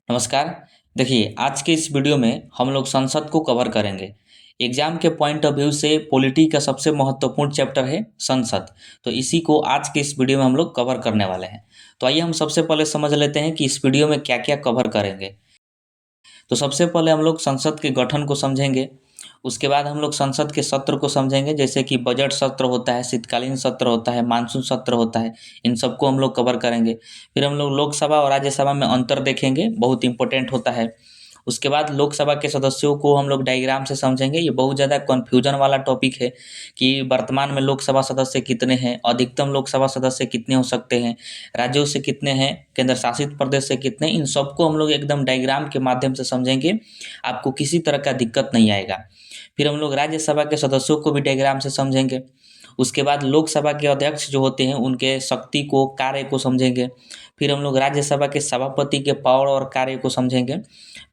नमस्कार। देखिए, आज के इस वीडियो में हम लोग संसद को कवर करेंगे। एग्जाम के पॉइंट ऑफ व्यू से पॉलिटी का सबसे महत्वपूर्ण चैप्टर है संसद। तो इसी को आज के इस वीडियो में हम लोग कवर करने वाले हैं। तो आइए हम सबसे पहले समझ लेते हैं कि इस वीडियो में क्या क्या कवर करेंगे। तो सबसे पहले हम लोग संसद के गठन को समझेंगे। उसके बाद हम लोग संसद के सत्र को समझेंगे, जैसे कि बजट सत्र होता है, शीतकालीन सत्र होता है, मानसून सत्र होता है। इन सबको हम लोग कवर करेंगे। फिर हम लोग लोकसभा और राज्यसभा में अंतर देखेंगे, बहुत इंपॉर्टेंट होता है। उसके बाद लोकसभा के सदस्यों को हम लोग डायग्राम से समझेंगे। ये बहुत ज़्यादा कन्फ्यूजन वाला टॉपिक है कि वर्तमान में लोकसभा सदस्य कितने हैं, अधिकतम लोकसभा सदस्य कितने हो सकते हैं, राज्यों से कितने हैं, केंद्र शासित प्रदेश से कितने। इन सबको हम लोग एकदम डायग्राम के माध्यम से समझेंगे, आपको किसी तरह का दिक्कत नहीं आएगा। फिर हम लोग राज्यसभा के सदस्यों को भी डायग्राम से समझेंगे। उसके बाद लोकसभा के अध्यक्ष जो होते हैं उनके शक्ति को, कार्य को समझेंगे। फिर हम लोग राज्यसभा के सभापति के पावर और कार्य को समझेंगे।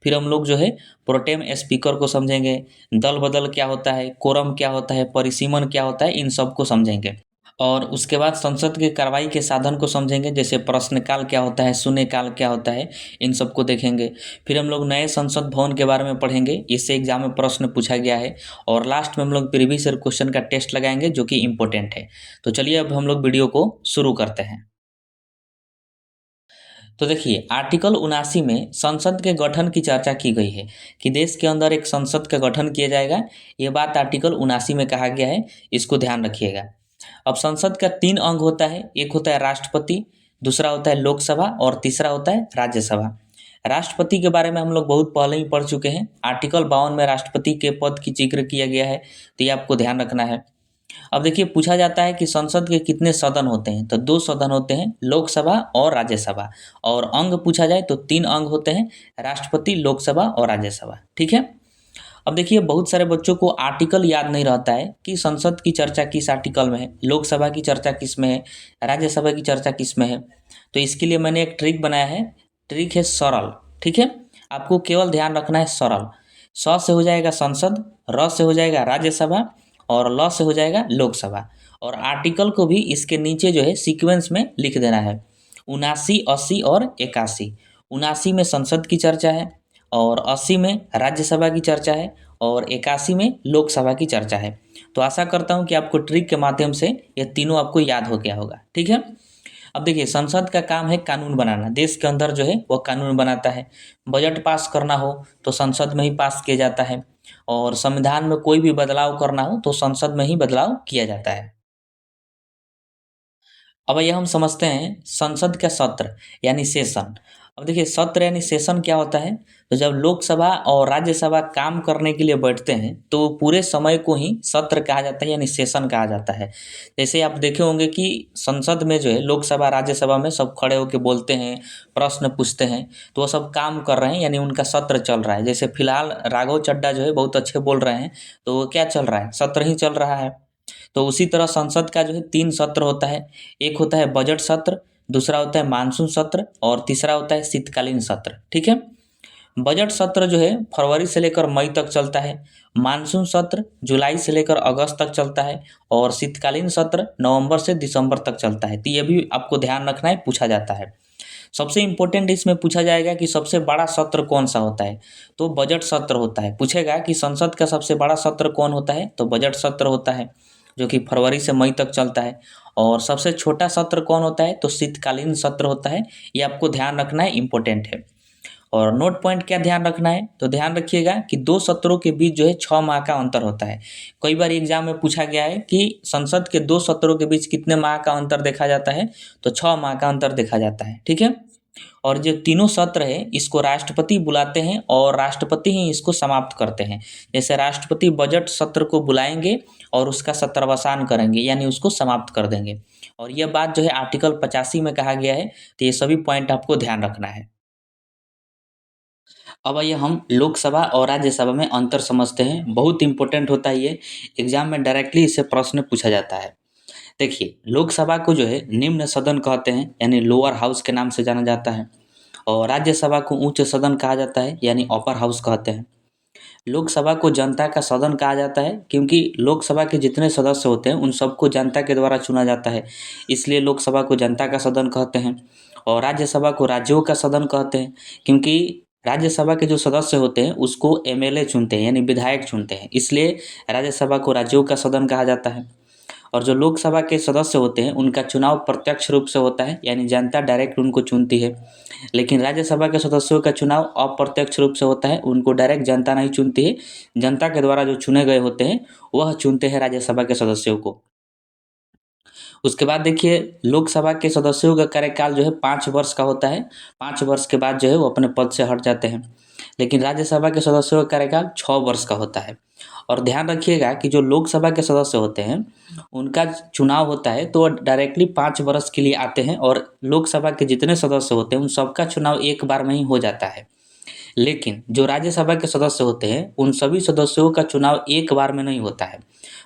फिर हम लोग जो है प्रोटेम स्पीकर को समझेंगे। दल बदल क्या होता है, कोरम क्या होता है, परिसीमन क्या होता है, इन सब को समझेंगे। और उसके बाद संसद की कार्रवाई के साधन को समझेंगे, जैसे प्रश्नकाल क्या होता है, शून्यकाल क्या होता है, इन सबको देखेंगे। फिर हम लोग नए संसद भवन के बारे में पढ़ेंगे, इससे एग्जाम में प्रश्न पूछा गया है। और लास्ट में हम लोग प्रीवियस ईयर क्वेश्चन का टेस्ट लगाएंगे, जो कि इम्पोर्टेंट है। तो चलिए अब हम लोग वीडियो को शुरू करते हैं। तो देखिए, आर्टिकल 79 में संसद के गठन की चर्चा की गई है कि देश के अंदर एक संसद का गठन किया जाएगा। ये बात आर्टिकल 79 में कहा गया है, इसको ध्यान रखिएगा। अब संसद का 3 अंग होता है, एक होता है राष्ट्रपति, दूसरा होता है लोकसभा और तीसरा होता है राज्यसभा। राष्ट्रपति के बारे में हम लोग बहुत पहले ही पढ़ चुके हैं। आर्टिकल 52 में राष्ट्रपति के पद की जिक्र किया गया है, तो ये आपको ध्यान रखना है। अब देखिए, पूछा जाता है कि संसद के कितने सदन होते हैं, तो 2 सदन होते हैं, लोकसभा और राज्यसभा। और अंग पूछा जाए तो 3 अंग होते हैं, राष्ट्रपति, लोकसभा और राज्यसभा। ठीक है। अब देखिए, बहुत सारे बच्चों को आर्टिकल याद नहीं रहता है कि संसद की चर्चा किस आर्टिकल में है, लोकसभा की चर्चा किस में है, राज्यसभा की चर्चा किस में है। तो इसके लिए मैंने एक ट्रिक बनाया है। ट्रिक है सरल। ठीक है। आपको केवल ध्यान रखना है सरल। स से हो जाएगा संसद, र से हो जाएगा राज्यसभा और ल से हो जाएगा लोकसभा। और आर्टिकल को भी इसके नीचे जो है सीक्वेंस में लिख देना है। 79, 80 और 81। 79 में संसद की चर्चा है, और 80 में राज्यसभा की चर्चा है, और 81 में लोकसभा की चर्चा है। तो आशा करता हूँ कि आपको ट्रिक के माध्यम से ये तीनों आपको याद हो गया होगा। ठीक है। अब देखिए, संसद का काम है कानून बनाना। देश के अंदर जो है वो कानून बनाता है। बजट पास करना हो तो संसद में ही पास किया जाता है, और संविधान में कोई भी बदलाव करना हो तो संसद में ही बदलाव किया जाता है। अब ये हम समझते हैं संसद का सत्र यानी सेशन। अब देखिए, सत्र यानी सेशन क्या होता है। तो जब लोकसभा और राज्यसभा काम करने के लिए बैठते हैं तो पूरे समय को ही सत्र कहा जाता है, यानी सेशन कहा जाता है। जैसे आप देखे होंगे कि संसद में जो है लोकसभा राज्यसभा में सब खड़े होकर बोलते हैं, प्रश्न पूछते हैं, तो वो सब काम कर रहे हैं, यानी उनका सत्र चल रहा है। जैसे फिलहाल राघव चड्ढा जो है बहुत अच्छे बोल रहे हैं, तो क्या चल रहा है, सत्र ही चल रहा है। तो उसी तरह संसद का जो है 3 सत्र होता है। एक होता है बजट सत्र, दूसरा होता है मानसून सत्र और तीसरा होता है शीतकालीन सत्र। ठीक है। बजट सत्र जो है फरवरी से लेकर मई तक चलता है, मानसून सत्र जुलाई से लेकर अगस्त तक चलता है, और शीतकालीन सत्र नवंबर से दिसंबर तक चलता है। तो ये भी आपको ध्यान रखना है, पूछा जाता है। सबसे इम्पोर्टेंट इसमें पूछा जाएगा कि सबसे बड़ा सत्र कौन सा होता है, तो बजट सत्र होता है। पूछेगा कि संसद का सबसे बड़ा सत्र कौन होता है, तो बजट सत्र होता है, जो कि फरवरी से मई तक चलता है। और सबसे छोटा सत्र कौन होता है, तो शीतकालीन सत्र होता है। ये आपको ध्यान रखना है, इम्पोर्टेंट है। और नोट पॉइंट क्या ध्यान रखना है, तो ध्यान रखिएगा कि 2 सत्रों के बीच जो है 6 माह का अंतर होता है। कई बार एग्जाम में पूछा गया है कि संसद के 2 सत्रों के बीच कितने माह का अंतर देखा जाता है, तो 6 माह का अंतर देखा जाता है। ठीक है। और जो तीनों सत्र है इसको राष्ट्रपति बुलाते हैं, और राष्ट्रपति ही इसको समाप्त करते हैं। जैसे राष्ट्रपति बजट सत्र को बुलाएंगे और उसका सत्रावसान करेंगे, यानी उसको समाप्त कर देंगे। और यह बात जो है आर्टिकल 85 में कहा गया है। तो ये सभी पॉइंट आपको ध्यान रखना है। अब आइए हम लोकसभा और राज्यसभा में अंतर समझते हैं। बहुत इंपॉर्टेंट होता है ये, एग्जाम में डायरेक्टली इससे प्रश्न पूछा जाता है। देखिए, लोकसभा को जो है निम्न सदन कहते हैं, यानी लोअर हाउस के नाम से जाना जाता है। और राज्यसभा को उच्च सदन कहा जाता है, यानी अपर हाउस कहते हैं। लोकसभा को जनता का सदन कहा जाता है, क्योंकि लोकसभा के जितने सदस्य होते हैं उन सबको जनता के द्वारा चुना जाता है, इसलिए लोकसभा को जनता का सदन कहते हैं। और राज्यसभा को राज्यों का सदन कहते हैं, क्योंकि राज्यसभा के जो सदस्य होते हैं उसको एमएलए चुनते हैं, यानी विधायक चुनते हैं, इसलिए राज्यसभा को राज्यों का सदन कहा जाता है। और जो लोकसभा के सदस्य होते हैं उनका चुनाव प्रत्यक्ष रूप से होता है, यानी जनता डायरेक्ट उनको चुनती है। लेकिन राज्यसभा के सदस्यों का चुनाव अप्रत्यक्ष रूप से होता है, उनको डायरेक्ट जनता नहीं चुनती है, जनता के द्वारा जो चुने गए होते हैं वह चुनते हैं राज्यसभा के सदस्यों को। उसके बाद देखिए, लोकसभा के सदस्यों का कार्यकाल जो है 5 वर्ष का होता है। 5 वर्ष के बाद जो है वो अपने पद से हट जाते हैं। लेकिन राज्यसभा के सदस्यों का कार्यकाल 6 वर्ष का होता है। और ध्यान रखिएगा कि जो लोकसभा के सदस्य होते हैं उनका चुनाव होता है तो डायरेक्टली 5 वर्ष के लिए आते हैं, और लोकसभा के जितने सदस्य होते हैं उन सबका चुनाव एक बार में ही हो जाता है। लेकिन जो राज्यसभा के सदस्य होते हैं उन सभी सदस्यों का चुनाव एक बार में नहीं होता है।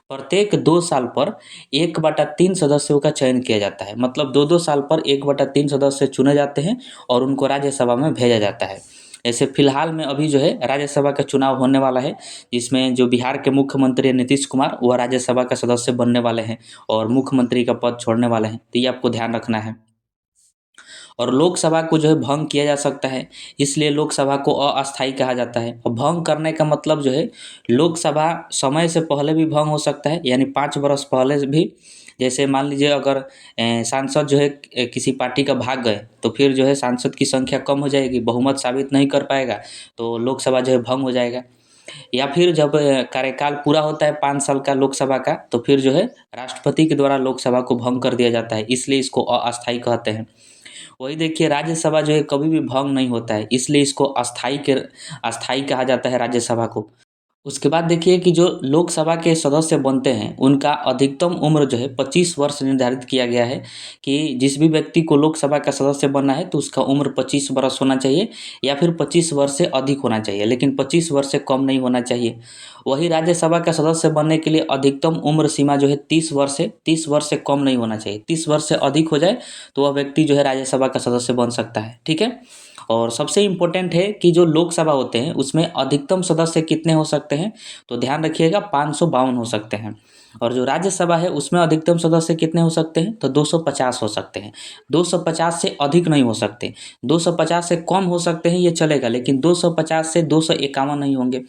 प्रत्येक 2 साल पर 1/3 सदस्यों का चयन किया जाता है। मतलब 2-2 साल पर 1/3 सदस्य चुने जाते हैं और उनको राज्यसभा में भेजा जाता है। ऐसे फिलहाल में अभी जो है राज्यसभा का चुनाव होने वाला है, जिसमें जो बिहार के मुख्यमंत्री नीतीश कुमार वह राज्यसभा का सदस्य बनने वाले हैं और मुख्यमंत्री का पद छोड़ने वाले हैं। तो ये आपको ध्यान रखना है। और लोकसभा को जो है भंग किया जा सकता है, इसलिए लोकसभा को अस्थायी कहा जाता है। और भंग करने का मतलब जो है, लोकसभा समय से पहले भी भंग हो सकता है, यानी 5 वर्ष पहले भी। जैसे मान लीजिए अगर सांसद जो है किसी पार्टी का भाग गए तो फिर जो है सांसद की संख्या कम हो जाएगी, बहुमत साबित नहीं कर पाएगा, तो लोकसभा जो है भंग हो जाएगा। या फिर जब कार्यकाल पूरा होता है 5 साल का लोकसभा का, तो फिर जो है राष्ट्रपति के द्वारा लोकसभा को भंग कर दिया जाता है, इसलिए इसको अस्थायी कहते हैं। वही देखिए, राज्यसभा जो है कभी भी भंग नहीं होता है, इसलिए इसको अस्थायी कहा जाता है राज्यसभा को। उसके बाद देखिए कि जो लोकसभा के सदस्य बनते हैं उनका अधिकतम उम्र जो है 25 वर्ष निर्धारित किया गया है, कि जिस भी व्यक्ति को लोकसभा का सदस्य बनना है तो उसका उम्र 25 वर्ष होना चाहिए, या फिर 25 वर्ष से अधिक होना चाहिए, लेकिन 25 वर्ष से कम नहीं होना चाहिए। वही राज्यसभा का सदस्य बनने के लिए अधिकतम उम्र सीमा जो है 30 वर्ष है, 30 वर्ष से कम नहीं होना चाहिए। 30 वर्ष से अधिक हो जाए तो वह व्यक्ति जो है राज्यसभा का सदस्य बन सकता है। ठीक है। और सबसे इम्पोर्टेंट है कि जो लोकसभा होते हैं उसमें अधिकतम सदस्य कितने हो सकते हैं, तो ध्यान रखिएगा 552 हो सकते हैं। और जो राज्यसभा है उसमें अधिकतम सदस्य कितने हो सकते हैं, तो 250 हो सकते हैं। 250 से अधिक नहीं हो सकते। 250 से कम हो सकते हैं, ये चलेगा, लेकिन 250 से 251 नहीं होंगे।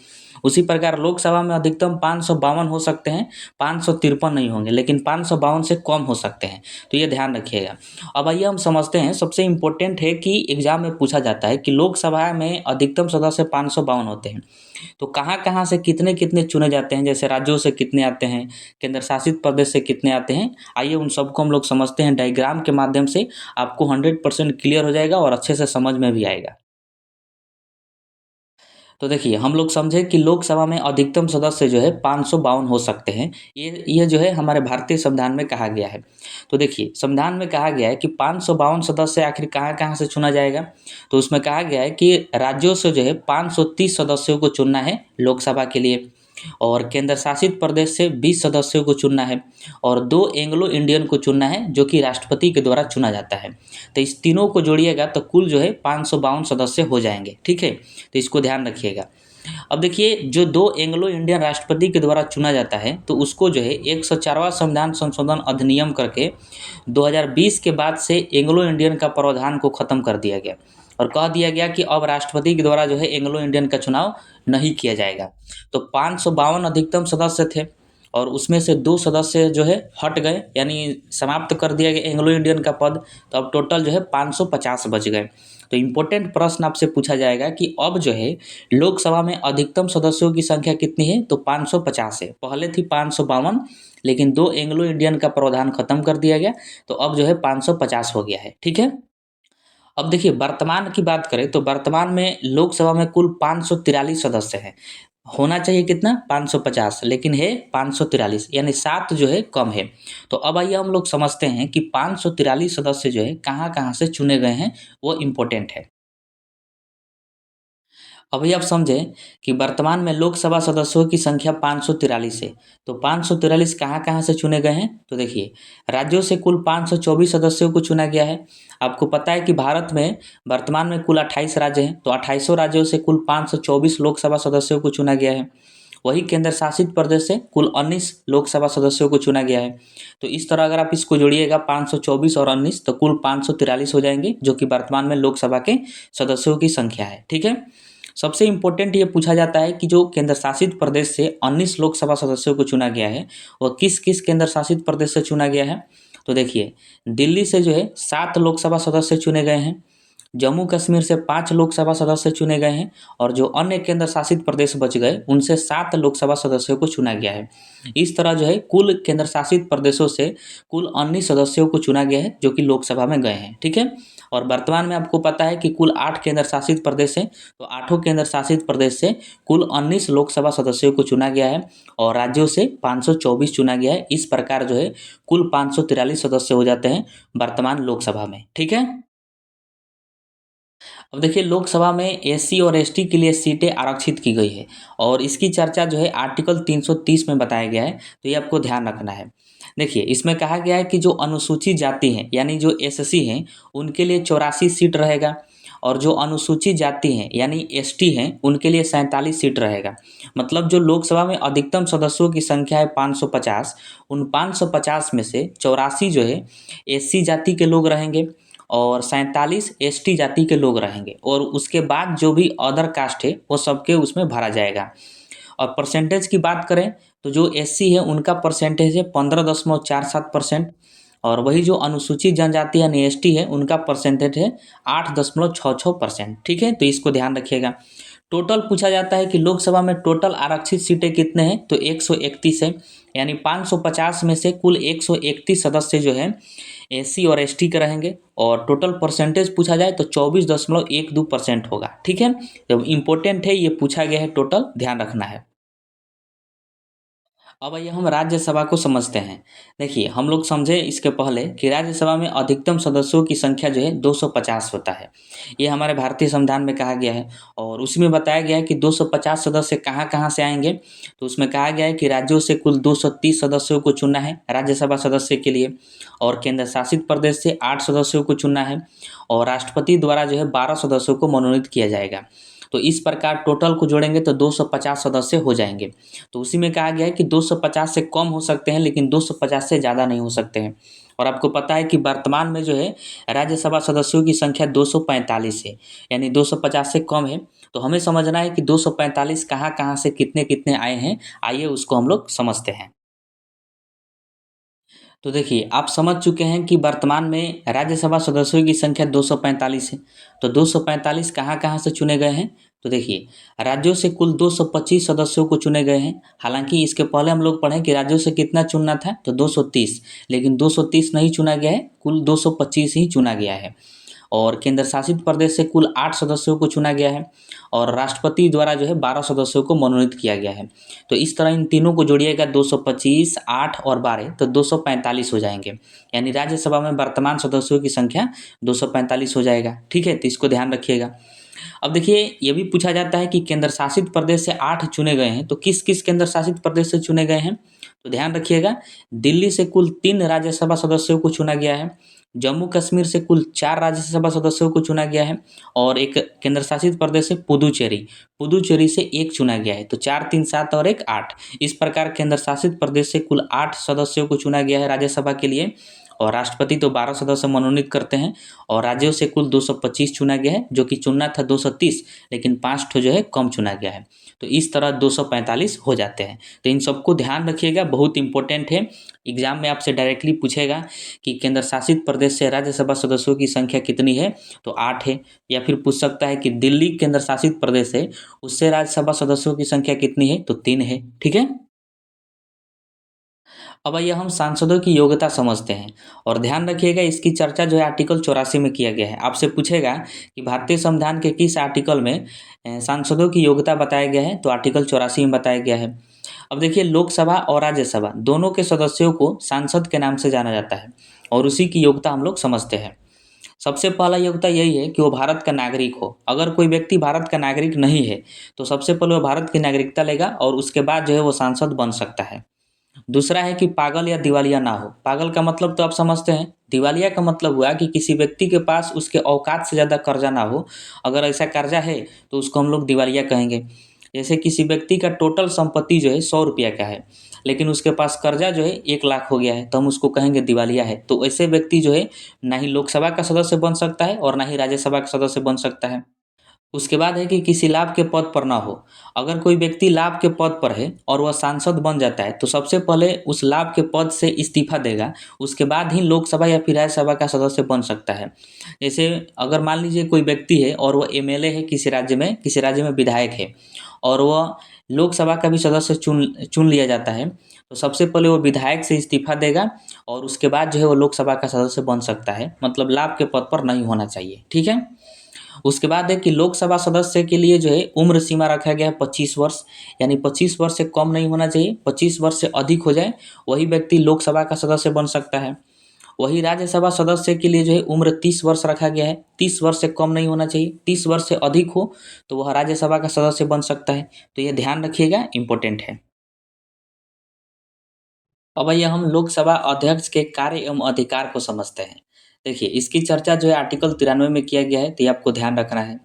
उसी प्रकार लोकसभा में अधिकतम 552 हो सकते हैं, 553 नहीं होंगे, लेकिन 552 से कम हो सकते हैं। तो ये ध्यान रखिएगा। अब आइए हम समझते हैं, सबसे इम्पोर्टेंट है कि एग्जाम में पूछा जाता है कि लोकसभा में अधिकतम सदस्य 552 होते हैं, तो कहाँ कहाँ से कितने कितने चुने जाते हैं, जैसे राज्यों से कितने आते हैं, केंद्र शासित प्रदेश से कितने आते हैं। आइए उन सबको हम लोग समझते हैं डायग्राम के माध्यम से, आपको 100% क्लियर हो जाएगा और अच्छे से समझ में भी आएगा। तो देखिए, हम लोग समझे कि लोकसभा में अधिकतम सदस्य जो है 552 हो सकते हैं। ये जो है हमारे भारतीय संविधान में कहा गया है। तो देखिए, संविधान में कहा गया है कि 552 सदस्य आखिर कहाँ कहाँ से चुना जाएगा। तो उसमें कहा गया है कि राज्यों से जो है 530 सदस्यों को चुनना है लोकसभा के लिए, और केंद्र शासित प्रदेश से 20 सदस्यों को चुनना है, और 2 एंग्लो इंडियन को चुनना है जो कि राष्ट्रपति के द्वारा चुना जाता है। तो इस तीनों को जोड़िएगा तो कुल जो है 552 सदस्य हो जाएंगे। ठीक है, तो इसको ध्यान रखिएगा। अब देखिए, जो 2 एंग्लो इंडियन राष्ट्रपति के द्वारा चुना जाता है तो उसको जो है 104वां संविधान संशोधन अधिनियम करके 2020 के बाद से एंग्लो इंडियन का प्रावधान को खत्म कर दिया गया, और कह दिया गया कि अब राष्ट्रपति के द्वारा जो है एंग्लो इंडियन का चुनाव नहीं किया जाएगा। तो 552 अधिकतम सदस्य थे, और उसमें से 2 सदस्य जो है हट गए, यानी समाप्त कर दिया गया एंग्लो इंडियन का पद। तो अब टोटल जो है 550 बच गए। तो इम्पोर्टेंट प्रश्न आपसे पूछा जाएगा कि अब जो है लोकसभा में अधिकतम सदस्यों की संख्या कितनी है, तो 550 है। पहले थी 552, लेकिन 2 एंग्लो इंडियन का प्रावधान खत्म कर दिया गया, तो अब जो है 550 हो गया है। ठीक है। अब देखिए, वर्तमान की बात करें तो वर्तमान में लोकसभा में कुल 543 सदस्य हैं। होना चाहिए कितना, 550, लेकिन है 543, यानी 7 जो है कम है। तो अब आइए हम लोग समझते हैं कि 543 सदस्य जो है कहाँ कहाँ से चुने गए हैं, वो इम्पोर्टेंट है। अभी आप समझें कि वर्तमान में लोकसभा सदस्यों की संख्या 543 है। तो 543 कहाँ-कहाँ से चुने गए हैं? तो देखिए, राज्यों से कुल 524 सदस्यों को चुना गया है। आपको पता है कि भारत में वर्तमान में कुल 28 राज्य हैं, तो 28 राज्यों से कुल 524 लोकसभा सदस्यों को चुना गया है। वही केंद्र शासित प्रदेश से कुल 19 लोकसभा सदस्यों को चुना गया है। तो इस तरह अगर आप इसको जोड़िएगा 524 और 19 तो कुल 543 हो जाएंगे, जो कि वर्तमान में लोकसभा के सदस्यों की संख्या है। ठीक है, सबसे इम्पोर्टेंट ये पूछा जाता है कि जो केंद्र शासित प्रदेश से 19 लोकसभा सदस्यों को चुना गया है वह किस किस केंद्र शासित प्रदेश से चुना गया है। तो देखिए, दिल्ली से जो है 7 लोकसभा सदस्य चुने गए हैं, जम्मू कश्मीर से 5 लोकसभा सदस्य चुने गए हैं, और जो अन्य केंद्र शासित प्रदेश बच गए उनसे 7 लोकसभा सदस्यों को चुना गया है। इस तरह जो है कुल केंद्र शासित प्रदेशों से कुल 19 सदस्यों को चुना गया है जो कि लोकसभा में गए हैं। ठीक है, और वर्तमान में आपको पता है कि कुल 8 केंद्र शासित प्रदेश है, तो 8 केंद्र शासित प्रदेश से कुल 19 लोकसभा सदस्यों को चुना गया है और राज्यों से 524 चुना गया है। इस प्रकार जो है कुल 543 सदस्य हो जाते हैं वर्तमान लोकसभा में। ठीक है, अब देखिए लोकसभा में एससी और एसटी के लिए सीटें आरक्षित की गई है और इसकी चर्चा जो है आर्टिकल 330 में बताया गया है, तो ये आपको ध्यान रखना है। देखिए, इसमें कहा गया है कि जो अनुसूचित जाति हैं यानी जो एससी हैं उनके लिए 84 सीट रहेगा, और जो अनुसूचित जाति हैं यानी एसटी हैं उनके लिए 47 सीट रहेगा। मतलब जो लोकसभा में अधिकतम सदस्यों की संख्या है 550, उन 550 में से 84 जो है एससी जाति के लोग रहेंगे और 47 एसटी जाति के लोग रहेंगे, और उसके बाद जो भी अदर कास्ट है वो सबके उसमें भरा जाएगा। और परसेंटेज की बात करें तो जो एससी है उनका परसेंटेज है 15.47%, और वही जो अनुसूचित जनजाति यानी एसटी है उनका परसेंटेज है 8.66%। ठीक है, तो इसको ध्यान रखिएगा। टोटल पूछा जाता है कि लोकसभा में टोटल आरक्षित सीटें कितने हैं, तो 131 है, यानी 550 में से कुल 131 सदस्य जो है एससी और एसटी के रहेंगे, और टोटल परसेंटेज पूछा जाए तो 24.12% होगा। ठीक है, तो इम्पोर्टेंट है, ये पूछा गया है, टोटल ध्यान रखना है। अब आइए हम राज्यसभा को समझते हैं। देखिए, हम लोग समझे इसके पहले कि राज्यसभा में अधिकतम सदस्यों की संख्या जो है 250 होता है। ये हमारे भारतीय संविधान में कहा गया है, और उसी में बताया गया है कि 250 सदस्य कहाँ कहाँ से आएंगे। तो उसमें कहा गया है कि राज्यों से कुल 230 सदस्यों को चुनना है राज्यसभा सदस्य के लिए, और केंद्र शासित प्रदेश से 8 सदस्यों को चुनना है, और राष्ट्रपति द्वारा जो है 12 सदस्यों को मनोनीत किया जाएगा। तो इस प्रकार टोटल को जोड़ेंगे तो 250 सदस्य हो जाएंगे। तो उसी में कहा गया है कि 250 से कम हो सकते हैं लेकिन 250 से ज़्यादा नहीं हो सकते हैं। और आपको पता है कि वर्तमान में जो है राज्यसभा सदस्यों की संख्या 245 है, यानी 250 से कम है। तो हमें समझना है कि 245 कहाँ कहाँ से कितने कितने आए हैं, आइए उसको हम लोग समझते हैं। तो देखिए, आप समझ चुके हैं कि वर्तमान में राज्यसभा सदस्यों की संख्या 245 है। तो 245 कहाँ कहाँ से चुने गए हैं, तो देखिए, राज्यों से कुल 225 सदस्यों को चुने गए हैं। हालांकि इसके पहले हम लोग पढ़े कि राज्यों से कितना चुनना था, तो 230, लेकिन 230 नहीं चुना गया है, कुल 225 ही चुना गया है। और केंद्र शासित प्रदेश से कुल 8 सदस्यों को चुना गया है, और राष्ट्रपति द्वारा जो है 12 सदस्यों को मनोनीत किया गया है। तो इस तरह इन तीनों को जोड़िएगा 225, 8 और 12 तो 245 हो जाएंगे, यानी राज्यसभा में वर्तमान सदस्यों की संख्या 245 हो जाएगा। ठीक है, तो इसको ध्यान रखिएगा। अब देखिए, ये भी पूछा जाता है कि केंद्र शासित प्रदेश से 8 चुने गए हैं, तो किस किस केंद्र शासित प्रदेश से चुने गए हैं, तो ध्यान रखिएगा। दिल्ली से कुल 3 राज्यसभा सदस्यों को चुना गया है, जम्मू कश्मीर से कुल 4 राज्यसभा सदस्यों को चुना गया है, और एक केंद्र शासित प्रदेश है पुदुचेरी, पुदुचेरी से 1 चुना गया है। तो 4 3 7 और 1 8, इस प्रकार केंद्र शासित प्रदेश से कुल 8 सदस्यों को चुना गया है राज्यसभा के लिए, और राष्ट्रपति तो 12 सदस्य मनोनीत करते हैं, और राज्यों से कुल 225 चुना गया है, जो कि चुनना था 230, लेकिन 5 ठो जो है कम चुना गया है। तो इस तरह 245 हो जाते हैं। तो इन सबको ध्यान रखिएगा, बहुत इंपॉर्टेंट है। एग्जाम में आपसे डायरेक्टली पूछेगा कि केंद्र शासित प्रदेश से राज्यसभा सदस्यों की संख्या कितनी है, तो 8 है। या फिर पूछ सकता है कि दिल्ली केंद्र शासित प्रदेश है, उससे राज्यसभा सदस्यों की संख्या कितनी है, तो 3 है। ठीक है, अब आइए हम सांसदों की योग्यता समझते हैं, और ध्यान रखिएगा इसकी चर्चा जो है आर्टिकल 84 में किया गया है। आपसे पूछेगा कि भारतीय संविधान के किस आर्टिकल में सांसदों की योग्यता बताया गया है, तो आर्टिकल 84 में बताया गया है। अब देखिए, लोकसभा और राज्यसभा दोनों के सदस्यों को सांसद के नाम से जाना जाता है, और उसी की योग्यता हम लोग समझते हैं। सबसे पहला योग्यता यही है कि वो भारत का नागरिक हो। अगर कोई व्यक्ति भारत का नागरिक नहीं है तो सबसे पहले वो भारत की नागरिकता लेगा, और उसके बाद जो है वो सांसद बन सकता है। दूसरा है कि पागल या दिवालिया ना हो। पागल का मतलब तो आप समझते हैं, दिवालिया का मतलब हुआ कि किसी व्यक्ति के पास उसके औकात से ज़्यादा कर्जा ना हो। अगर ऐसा कर्जा है तो उसको हम लोग दिवालिया कहेंगे। जैसे किसी व्यक्ति का टोटल संपत्ति जो है 100 रुपया का है, लेकिन उसके पास कर्जा जो है 1 लाख हो गया है, तो हम उसको कहेंगे दिवालिया है। तो ऐसे व्यक्ति जो है ना ही लोकसभा का सदस्य बन सकता है और ना ही राज्यसभा का सदस्य बन सकता है। उसके बाद है कि किसी लाभ के पद पर ना हो। अगर कोई व्यक्ति लाभ के पद पर है और वह सांसद बन जाता है, तो सबसे पहले उस लाभ के पद से इस्तीफा देगा, उसके बाद ही लोकसभा या फिर राज्यसभा का सदस्य बन सकता है। जैसे अगर मान लीजिए कोई व्यक्ति है और वह एमएलए है, किसी राज्य में विधायक है, और वह लोकसभा का भी सदस्य चुन चुन लिया जाता है, तो सबसे पहले वो विधायक से इस्तीफा देगा और उसके बाद जो है वो लोकसभा का सदस्य बन सकता है। मतलब लाभ के पद पर नहीं होना चाहिए, ठीक है। उसके बाद है कि लोकसभा सदस्य के लिए जो है उम्र सीमा रखा गया है 25 वर्ष, यानी 25 वर्ष से कम नहीं होना चाहिए। 25 वर्ष से अधिक हो जाए वही व्यक्ति लोकसभा का सदस्य बन सकता है। वही राज्यसभा सदस्य के लिए जो है उम्र 30 वर्ष रखा गया है। 30 वर्ष से कम नहीं होना चाहिए। 30 वर्ष से अधिक हो तो वह राज्यसभा का सदस्य बन सकता है। तो यह ध्यान रखिएगा, इम्पोर्टेंट है। अब आइए हम लोकसभा अध्यक्ष के कार्य एवं अधिकार को समझते हैं। देखिए, इसकी चर्चा जो है आर्टिकल 93 में किया गया है, तो ये आपको ध्यान रखना है।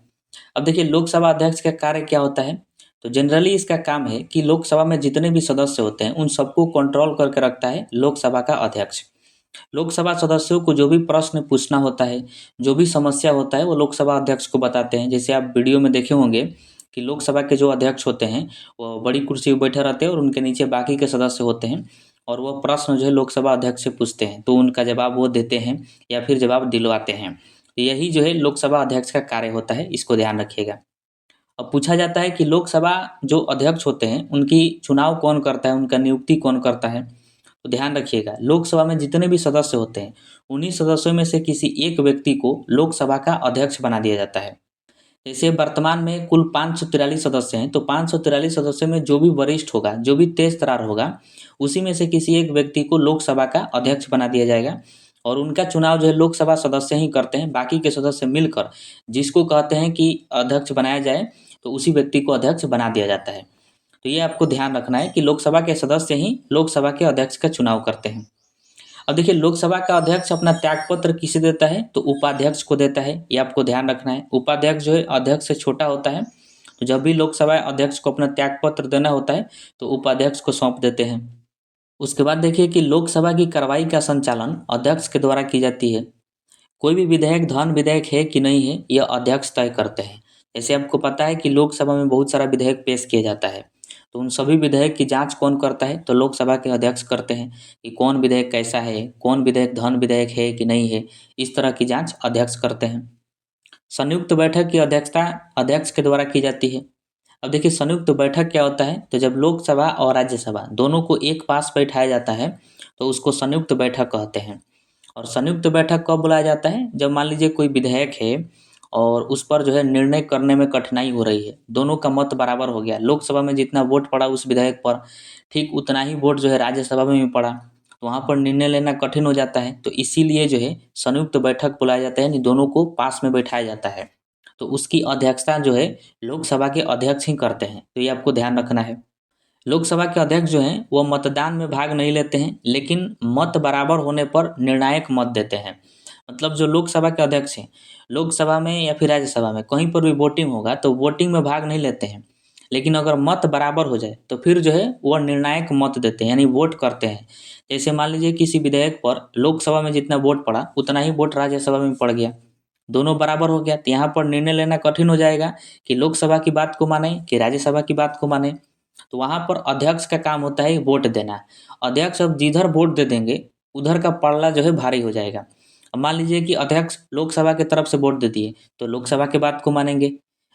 अब देखिए, लोकसभा अध्यक्ष का कार्य क्या होता है। तो जनरली इसका काम है कि लोकसभा में जितने भी सदस्य होते हैं उन सबको कंट्रोल करके रखता है लोकसभा का अध्यक्ष। लोकसभा सदस्यों को जो भी प्रश्न पूछना होता है, जो भी समस्या होता है, वो लोकसभा अध्यक्ष को बताते हैं। जैसे आप वीडियो में देखे होंगे कि लोकसभा के जो अध्यक्ष होते हैं वो बड़ी कुर्सी पर बैठे रहते हैं और उनके नीचे बाकी के सदस्य होते हैं, और वो प्रश्न जो है लोकसभा अध्यक्ष से पूछते हैं, तो उनका जवाब वो देते हैं या फिर जवाब दिलवाते हैं। तो यही जो है लोकसभा अध्यक्ष का कार्य होता है, इसको ध्यान रखिएगा। अब पूछा जाता है कि लोकसभा जो अध्यक्ष होते हैं उनकी चुनाव कौन करता है, उनका नियुक्ति कौन करता है। तो ध्यान रखिएगा, लोकसभा में जितने भी सदस्य होते हैं उन्हीं सदस्यों में से किसी एक व्यक्ति को लोकसभा का अध्यक्ष बना दिया जाता है। जैसे वर्तमान में कुल 543 सदस्य हैं, तो 543 सदस्यों में जो भी वरिष्ठ होगा, जो भी तेज तर्रार होगा, उसी में से किसी एक व्यक्ति को लोकसभा का अध्यक्ष बना दिया जाएगा, और उनका चुनाव जो है लोकसभा सदस्य ही करते हैं। बाकी के सदस्य मिलकर जिसको कहते हैं कि अध्यक्ष बनाया जाए, तो उसी व्यक्ति को अध्यक्ष बना दिया जाता है। तो ये आपको ध्यान रखना है कि लोकसभा के सदस्य ही लोकसभा के अध्यक्ष का चुनाव करते हैं। अब देखिए, लोकसभा का अध्यक्ष अपना त्यागपत्र किसे देता है, तो उपाध्यक्ष को देता है। ये आपको ध्यान रखना है। उपाध्यक्ष जो है अध्यक्ष से छोटा होता है, तो जब भी लोकसभा अध्यक्ष को अपना त्यागपत्र देना होता है तो उपाध्यक्ष को सौंप देते हैं। उसके बाद देखिए कि लोकसभा की कार्रवाई का संचालन अध्यक्ष के द्वारा की जाती है। कोई भी विधेयक धन विधेयक है कि नहीं है, यह अध्यक्ष तय करते हैं। जैसे आपको पता है कि लोकसभा में बहुत सारा विधेयक पेश किया जाता है, तो उन सभी विधेयक की जांच कौन करता है, तो लोकसभा के अध्यक्ष करते हैं कि कौन विधेयक कैसा है, कौन विधेयक धन विधेयक है कि नहीं है। इस तरह की जांच अध्यक्ष करते हैं। संयुक्त बैठक की अध्यक्षता अध्यक्ष के द्वारा की जाती है। अब देखिए, संयुक्त बैठक क्या होता है, तो जब लोकसभा और राज्यसभा दोनों को एक पास बैठाया जाता है तो उसको संयुक्त बैठक कहते हैं। और संयुक्त बैठक कब बुलाया जाता है, जब मान लीजिए कोई विधेयक है और उस पर जो है निर्णय करने में कठिनाई हो रही है, दोनों का मत बराबर हो गया। लोकसभा में जितना वोट पड़ा उस विधेयक पर, ठीक उतना ही वोट जो है राज्यसभा में भी पड़ा, तो वहाँ पर निर्णय लेना कठिन हो जाता है। तो इसीलिए जो है संयुक्त बैठक बुलाया जाता है, यानी दोनों को पास में बैठाया जाता है। तो उसकी अध्यक्षता जो है लोकसभा के अध्यक्ष ही करते हैं। तो ये आपको ध्यान रखना है। लोकसभा के अध्यक्ष जो हैं वो मतदान में भाग नहीं लेते हैं, लेकिन मत बराबर होने पर निर्णायक मत देते हैं। मतलब जो लोकसभा के अध्यक्ष हैं, लोकसभा में या फिर राज्यसभा में कहीं पर भी वोटिंग होगा तो वोटिंग में भाग नहीं लेते हैं, लेकिन अगर मत बराबर हो जाए तो फिर जो है वह निर्णायक मत देते हैं, यानी वोट करते हैं। जैसे मान लीजिए किसी विधेयक पर लोकसभा में जितना वोट पड़ा उतना ही वोट राज्यसभा में पड़ गया, दोनों बराबर हो गया, तो यहाँ पर निर्णय लेना कठिन हो जाएगा कि लोकसभा की बात को माने कि राज्यसभा की बात को माने। तो वहाँ पर अध्यक्ष का काम होता है वोट देना। अध्यक्ष अब जिधर वोट दे देंगे उधर का पलड़ा जो है भारी हो जाएगा। अब मान लीजिए कि अध्यक्ष लोकसभा की तरफ से वोट दे दिए तो लोकसभा के बात को मानेंगे,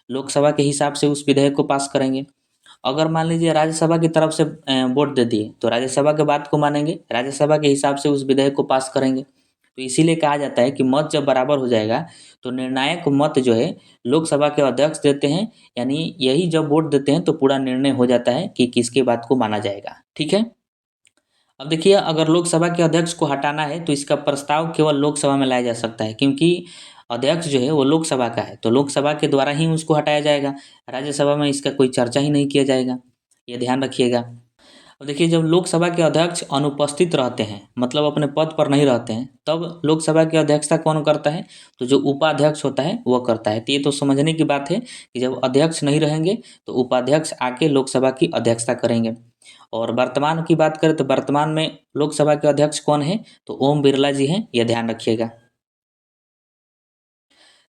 लोकसभा के हिसाब से उस विधेयक को पास करेंगे। अगर मान लीजिए राज्यसभा की तरफ से वोट दे दिए तो राज्यसभा के बात को मानेंगे, राज्यसभा के हिसाब से उस विधेयक को पास करेंगे। तो इसीलिए कहा जाता है कि मत जब बराबर हो जाएगा तो निर्णायक मत जो है लोकसभा के अध्यक्ष देते हैं, यानी यही जब वोट देते हैं तो पूरा निर्णय हो जाता है कि किसकी बात को माना जाएगा। ठीक है। अब देखिए, अगर लोकसभा के अध्यक्ष को हटाना है तो इसका प्रस्ताव केवल लोकसभा में लाया जा सकता है, क्योंकि अध्यक्ष जो है वो लोकसभा का है, तो लोकसभा के द्वारा ही उसको हटाया जाएगा। राज्यसभा में इसका कोई चर्चा ही नहीं किया जाएगा, ये ध्यान रखिएगा। अब देखिए, जब लोकसभा के अध्यक्ष अनुपस्थित रहते हैं, मतलब अपने पद पर नहीं रहते हैं, तब लोकसभा की अध्यक्षता कौन करता है? तो जो उपाध्यक्ष होता है वह करता है। तो ये तो समझने की बात है कि जब अध्यक्ष नहीं रहेंगे तो उपाध्यक्ष आके लोकसभा की अध्यक्षता करेंगे। और वर्तमान की बात करें तो वर्तमान में लोकसभा के अध्यक्ष कौन है? तो ओम बिरला जी हैं, यह ध्यान रखिएगा।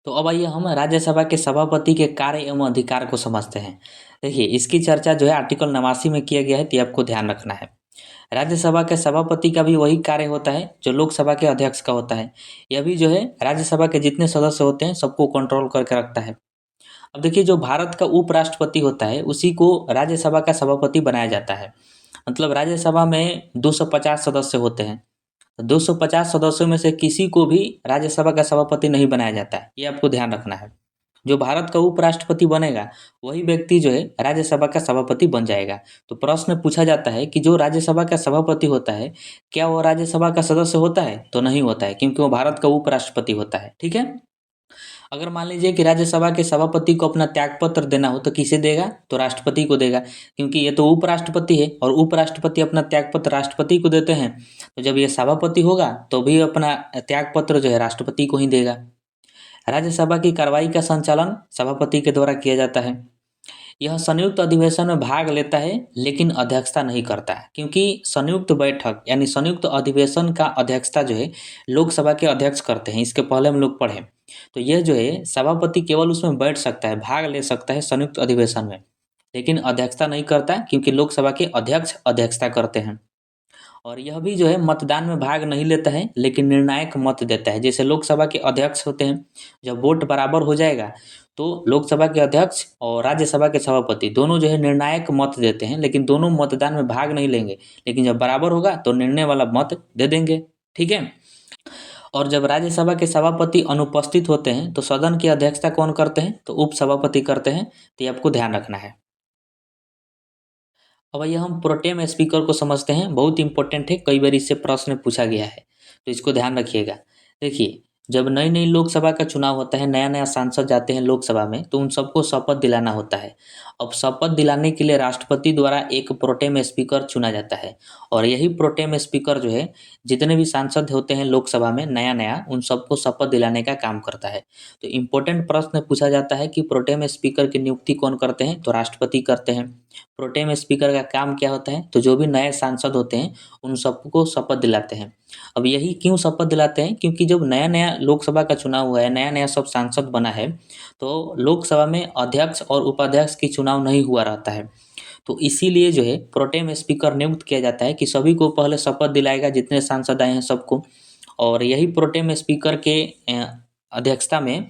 तो अब आइए हम राज्यसभा के सभापति के कार्य एवं अधिकार को समझते हैं। देखिए, इसकी चर्चा जो है आर्टिकल 89 में किया गया है, तो ये आपको ध्यान रखना है। राज्यसभा के सभापति का भी वही कार्य होता है जो लोकसभा के अध्यक्ष का होता है। यह भी जो है राज्यसभा के जितने सदस्य होते हैं सबको कंट्रोल करके रखता है। अब देखिए, जो भारत का उपराष्ट्रपति होता है उसी को राज्यसभा का सभापति बनाया जाता है। मतलब राज्यसभा में 250 सदस्य होते हैं, 250 सदस्यों में से किसी को भी राज्यसभा का सभापति नहीं बनाया जाता है, ये आपको ध्यान रखना है। जो भारत का उपराष्ट्रपति बनेगा वही व्यक्ति जो है राज्यसभा का सभापति बन जाएगा। तो प्रश्न पूछा जाता है कि जो राज्यसभा का सभापति होता है, क्या वो राज्यसभा का सदस्य होता है? तो नहीं होता है, क्योंकि वो भारत का उपराष्ट्रपति होता है। ठीक है। अगर मान लीजिए कि राज्यसभा के सभापति को अपना त्यागपत्र देना हो तो किसे देगा? तो राष्ट्रपति को देगा, क्योंकि ये तो उपराष्ट्रपति है और उपराष्ट्रपति अपना त्यागपत्र राष्ट्रपति को देते हैं। तो जब ये सभापति होगा तो भी अपना त्यागपत्र जो है राष्ट्रपति को ही देगा। राज्यसभा की कार्रवाई का संचालन सभापति के द्वारा किया जाता है। यह संयुक्त अधिवेशन में भाग लेता है लेकिन अध्यक्षता नहीं करता है, क्योंकि संयुक्त बैठक यानी संयुक्त अधिवेशन का अध्यक्षता जो है लोकसभा के अध्यक्ष करते हैं। इसके पहले हम लोग पढ़े, तो यह जो है सभापति केवल उसमें बैठ सकता है, भाग ले सकता है संयुक्त अधिवेशन में, लेकिन अध्यक्षता नहीं करता, क्योंकि लोकसभा के अध्यक्ष अध्यक्षता करते हैं। और यह भी जो है मतदान में भाग नहीं लेता है लेकिन निर्णायक मत देता है। जैसे लोकसभा के अध्यक्ष होते हैं, जब वोट बराबर हो जाएगा तो लोकसभा के अध्यक्ष और राज्यसभा के सभापति दोनों जो है निर्णायक मत देते हैं, लेकिन दोनों मतदान में भाग नहीं लेंगे, लेकिन जब बराबर होगा तो निर्णय वाला मत दे देंगे। ठीक है। और जब राज्यसभा के सभापति अनुपस्थित होते हैं तो सदन की अध्यक्षता कौन करते हैं? तो उपसभापति करते हैं। तो ये आपको ध्यान रखना है। अब आइए हम प्रोटेम स्पीकर को समझते हैं, बहुत इंपॉर्टेंट है, कई बार इससे प्रश्न पूछा गया है, तो इसको ध्यान रखिएगा। देखिए, जब नई नई लोकसभा का चुनाव होता है, नया नया सांसद जाते हैं लोकसभा में, तो उन सबको शपथ दिलाना होता है। अब शपथ दिलाने के लिए राष्ट्रपति द्वारा एक प्रोटेम स्पीकर चुना जाता है, और यही प्रोटेम स्पीकर जो है जितने भी सांसद होते हैं लोकसभा में नया नया, उन सबको शपथ दिलाने का काम करता है। तो इम्पोर्टेंट प्रश्न पूछा जाता है कि प्रोटेम स्पीकर की नियुक्ति कौन करते हैं? तो राष्ट्रपति करते हैं। प्रोटेम स्पीकर का काम क्या होता है? तो जो भी नए सांसद होते हैं उन सबको शपथ दिलाते हैं। अब यही क्यों शपथ दिलाते हैं? क्योंकि जब नया नया लोकसभा का चुनाव हुआ है, नया नया सब सांसद बना है, तो लोकसभा में अध्यक्ष और उपाध्यक्ष की चुनाव नहीं हुआ रहता है। तो इसीलिए जो है प्रोटेम स्पीकर नियुक्त किया जाता है कि सभी को पहले शपथ दिलाएगा, जितने सांसद आए हैं सबको। और यही प्रोटेम स्पीकर के अध्यक्षता में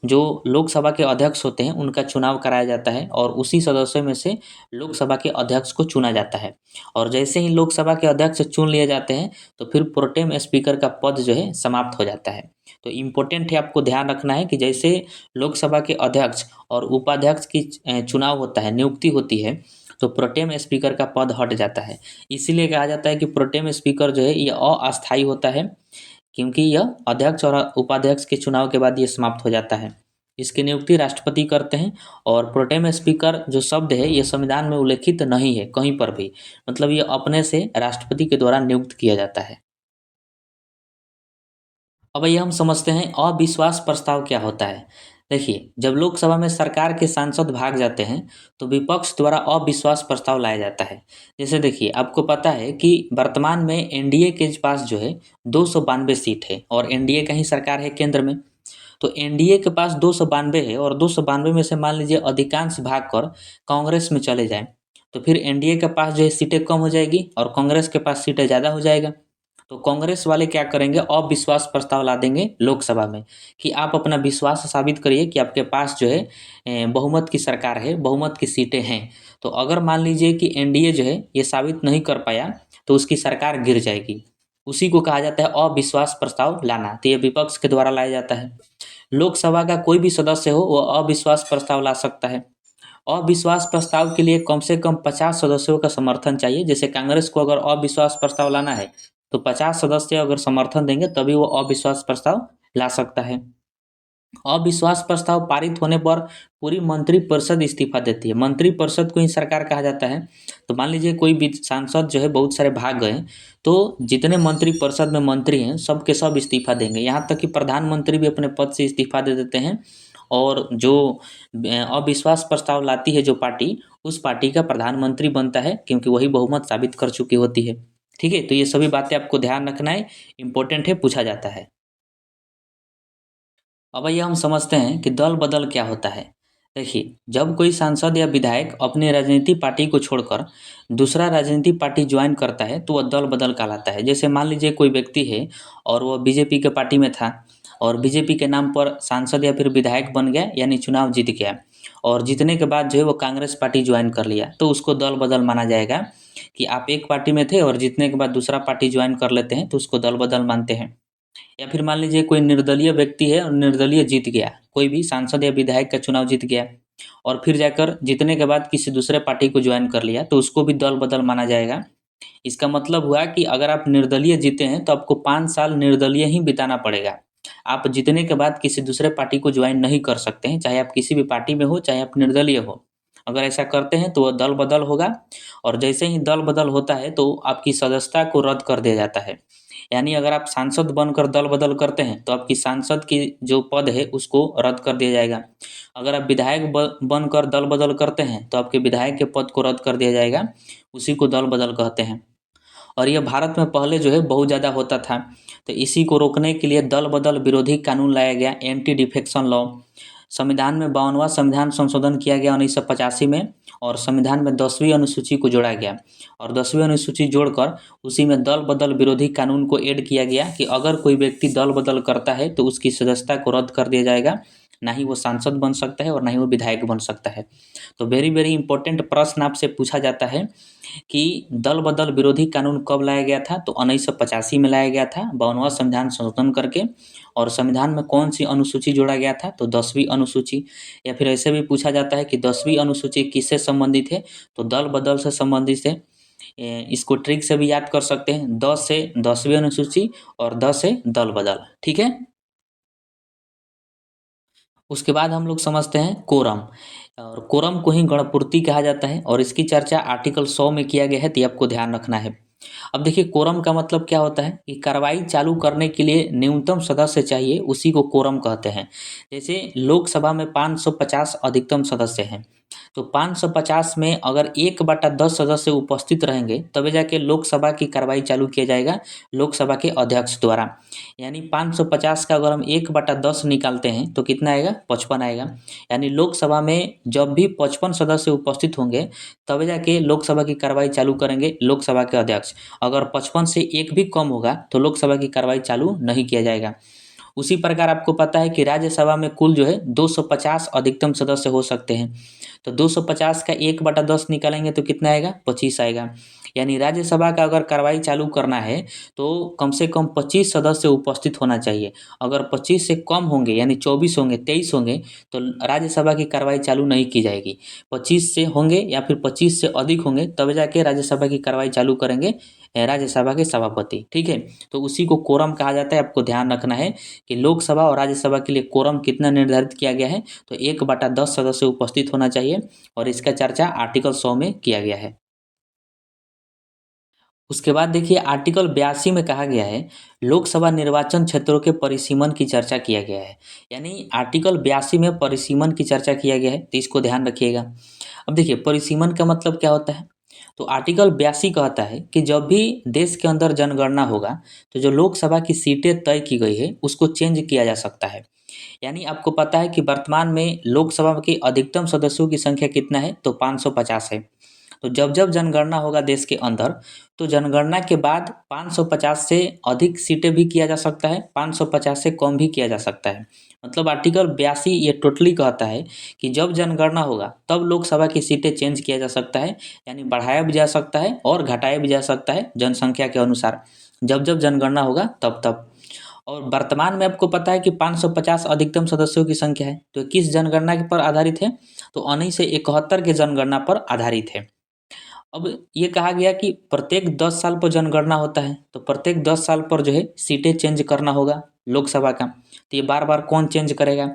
जो लोकसभा के अध्यक्ष होते हैं उनका चुनाव कराया जाता है, और उसी सदस्यों में से लोकसभा के अध्यक्ष को चुना जाता है। और जैसे ही लोकसभा के अध्यक्ष चुन लिए जाते हैं तो फिर प्रोटेम स्पीकर का पद जो है समाप्त हो जाता है। तो इम्पोर्टेंट है, आपको ध्यान रखना है कि जैसे लोकसभा के अध्यक्ष और उपाध्यक्ष की चुनाव होता है, नियुक्ति होती है, तो प्रोटेम स्पीकर का पद हट जाता है। इसीलिए कहा जाता है कि प्रोटेम स्पीकर जो है ये अस्थायी होता है, क्योंकि यह अध्यक्ष और उपाध्यक्ष के चुनाव के बाद ये समाप्त हो जाता है। इसकी नियुक्ति राष्ट्रपति करते हैं। और प्रोटेम स्पीकर जो शब्द है ये संविधान में उल्लेखित नहीं है कहीं पर भी, मतलब ये अपने से राष्ट्रपति के द्वारा नियुक्त किया जाता है। अब ये हम समझते हैं अविश्वास प्रस्ताव क्या होता है। देखिए, जब लोकसभा में सरकार के सांसद भाग जाते हैं तो विपक्ष द्वारा अविश्वास प्रस्ताव लाया जाता है। जैसे देखिए, आपको पता है कि वर्तमान में एनडीए के पास जो है 292 सीट है और एनडीए का ही सरकार है केंद्र में। तो एनडीए के पास 292 है और 292 में से मान लीजिए अधिकांश भाग कर कांग्रेस में चले जाएं, तो फिर एनडीए के पास जो है सीटें कम हो जाएगी और कांग्रेस के पास सीटें ज़्यादा हो जाएगा। तो कांग्रेस वाले क्या करेंगे? अविश्वास प्रस्ताव ला देंगे लोकसभा में कि आप अपना विश्वास साबित करिए कि आपके पास जो है बहुमत की सरकार है, बहुमत की सीटें हैं। तो अगर मान लीजिए कि एनडीए जो है ये साबित नहीं कर पाया तो उसकी सरकार गिर जाएगी। उसी को कहा जाता है अविश्वास प्रस्ताव लाना। तो ये विपक्ष के द्वारा लाया जाता है। लोकसभा का कोई भी सदस्य हो वो अविश्वास प्रस्ताव ला सकता है। अविश्वास प्रस्ताव के लिए कम से कम 50 सदस्यों का समर्थन चाहिए। जैसे कांग्रेस को अगर अविश्वास प्रस्ताव लाना है तो 50 सदस्य अगर समर्थन देंगे तभी वो अविश्वास प्रस्ताव ला सकता है। अविश्वास प्रस्ताव पारित होने पर पूरी मंत्रिपरिषद इस्तीफा देती है। मंत्रिपरिषद को ही सरकार कहा जाता है। तो मान लीजिए कोई भी सांसद जो है बहुत सारे भाग गए, तो जितने मंत्रिपरिषद में मंत्री हैं सब के सब इस्तीफा देंगे। यहाँ तक कि प्रधानमंत्री भी अपने पद से इस्तीफा दे देते हैं, और जो अविश्वास प्रस्ताव लाती है जो पार्टी, उस पार्टी का प्रधानमंत्री बनता है, क्योंकि वही बहुमत साबित कर चुकी होती है। ठीक है, तो ये सभी बातें आपको ध्यान रखना है, इंपॉर्टेंट है, पूछा जाता है। अब आइए हम समझते हैं कि दल बदल क्या होता है। देखिए, जब कोई सांसद या विधायक अपनी राजनीतिक पार्टी को छोड़कर दूसरा राजनीतिक पार्टी ज्वाइन करता है तो वह दल बदल कहलाता है। जैसे मान लीजिए कोई व्यक्ति है और वह बीजेपी के पार्टी में था, और बीजेपी के नाम पर सांसद या फिर विधायक बन गया, यानी चुनाव जीत गया, और जीतने के बाद जो है वो कांग्रेस पार्टी ज्वाइन कर लिया, तो उसको दल बदल माना जाएगा। कि आप एक पार्टी में थे और जीतने के बाद दूसरा पार्टी ज्वाइन कर लेते हैं तो उसको दल बदल मानते हैं। या फिर मान लीजिए कोई निर्दलीय व्यक्ति है और निर्दलीय जीत गया, कोई भी सांसद या विधायक का चुनाव जीत गया और फिर जाकर जीतने के बाद किसी दूसरे पार्टी को ज्वाइन कर लिया, तो उसको भी दल बदल माना जाएगा। इसका मतलब हुआ कि अगर आप निर्दलीय जीते हैं तो आपको 5 साल निर्दलीय ही बिताना पड़ेगा। आप जीतने के बाद किसी दूसरे पार्टी को ज्वाइन नहीं कर सकते हैं, चाहे आप किसी भी पार्टी में हो, चाहे आप निर्दलीय हो। अगर ऐसा करते हैं तो वह दल बदल होगा, और जैसे ही दल बदल होता है तो आपकी सदस्यता को रद्द कर दिया जाता है। यानी अगर आप सांसद बनकर दल बदल करते हैं तो आपकी सांसद की जो पद है उसको रद्द कर दिया जाएगा। अगर आप विधायक बनकर दल बदल करते हैं तो आपके विधायक के पद को रद्द कर दिया जाएगा। उसी को दल बदल कहते हैं। और यह भारत में पहले जो है बहुत ज़्यादा होता था। तो इसी को रोकने के लिए दल बदल विरोधी कानून लाया गया, एंटी डिफेक्शन लॉ। संविधान में 52वां संविधान संशोधन किया गया 1985 में, और संविधान में 10वीं अनुसूची को जोड़ा गया, और 10वीं अनुसूची जोड़कर उसी में दल बदल विरोधी कानून को ऐड किया गया कि अगर कोई व्यक्ति दल बदल करता है तो उसकी सदस्यता को रद्द कर दिया जाएगा। ना ही वो सांसद बन सकता है और ना ही वो विधायक बन सकता है। तो वेरी वेरी इंपॉर्टेंट प्रश्न आपसे पूछा जाता है कि दल बदल विरोधी कानून कब लाया गया था, तो 1985 में लाया गया था 52वां संविधान संशोधन करके। और संविधान में कौन सी अनुसूची जोड़ा गया था, तो 10वीं अनुसूची। या फिर ऐसे भी पूछा जाता है कि 10वीं अनुसूची किससे संबंधित है, तो दल बदल से संबंधित है। इसको ट्रिक से भी याद कर सकते हैं, 10 से 10वीं अनुसूची और 10 से दल बदल। ठीक है। उसके बाद हम लोग समझते हैं कोरम, और कोरम को ही गणपूर्ति कहा जाता है, और इसकी चर्चा आर्टिकल 100 में किया गया है, तो ये आपको ध्यान रखना है। अब देखिए, कोरम का मतलब क्या होता है कि कार्रवाई चालू करने के लिए न्यूनतम सदस्य चाहिए, उसी को कोरम कहते हैं। जैसे लोकसभा में 550 अधिकतम सदस्य हैं, तो 550 में अगर 1/10 सदस्य उपस्थित रहेंगे तभी जाके लोकसभा की कार्रवाई चालू किया जाएगा लोकसभा के अध्यक्ष द्वारा। यानी 550 का अगर हम 1/10 निकालते हैं तो कितना आएगा, 55 आएगा। यानी लोकसभा में जब भी 55 सदस्य उपस्थित होंगे तब जाके लोकसभा की कार्रवाई चालू करेंगे लोकसभा के अध्यक्ष। अगर 55 से एक भी कम होगा तो लोकसभा की कार्रवाई चालू नहीं किया जाएगा। उसी प्रकार आपको पता है कि राज्यसभा में कुल जो है 250 अधिकतम सदस्य हो सकते हैं, तो 250 का 1/10 निकालेंगे तो कितना आएगा, 25 आएगा। यानी राज्यसभा का अगर कार्रवाई चालू करना है तो कम से कम 25 सदस्य उपस्थित होना चाहिए। अगर 25 से कम होंगे, यानी 24 होंगे, 23 होंगे, तो राज्यसभा की कार्रवाई चालू नहीं की जाएगी। 25 से होंगे या फिर 25 से अधिक होंगे तब जाके राज्यसभा की कार्रवाई चालू करेंगे राज्यसभा के सभापति। ठीक है, तो उसी को कोरम कहा जाता है। आपको ध्यान रखना है कि लोकसभा और राज्यसभा के लिए कोरम कितना निर्धारित किया गया है, तो 1/10 सदस्य उपस्थित होना चाहिए, और इसका चर्चा आर्टिकल 100 में किया गया है। उसके बाद देखिए, आर्टिकल 82 में कहा गया है लोकसभा निर्वाचन क्षेत्रों के परिसीमन की चर्चा किया गया है। यानी आर्टिकल 82 में परिसीमन की चर्चा किया गया है, तो इसको ध्यान रखिएगा। अब देखिए, परिसीमन का मतलब क्या होता है, तो आर्टिकल 82 कहता है कि जब भी देश के अंदर जनगणना होगा तो जो लोकसभा की सीटें तय की गई है उसको चेंज किया जा सकता है। यानी आपको पता है कि वर्तमान में लोकसभा के अधिकतम सदस्यों की संख्या कितना है, तो 550 है। तो जब जब जनगणना होगा देश के अंदर, तो जनगणना के बाद 550 से अधिक सीटें भी किया जा सकता है, 550 से कम भी किया जा सकता है। मतलब आर्टिकल 82 ये टोटली कहता है कि जब जनगणना होगा तब लोकसभा की सीटें चेंज किया जा सकता है, यानी बढ़ाया भी जा सकता है और घटाया भी जा सकता है जनसंख्या के अनुसार, जब जब जनगणना होगा तब तब। और वर्तमान में आपको पता है कि 550 अधिकतम सदस्यों की संख्या है, तो किस जनगणना के पर आधारित है, तो 1971 के जनगणना पर आधारित है। अब ये कहा गया कि प्रत्येक 10 साल पर जनगणना होता है, तो प्रत्येक 10 साल पर जो है सीटें चेंज करना होगा, लोकसभा का, तो ये बार बार कौन चेंज करेगा।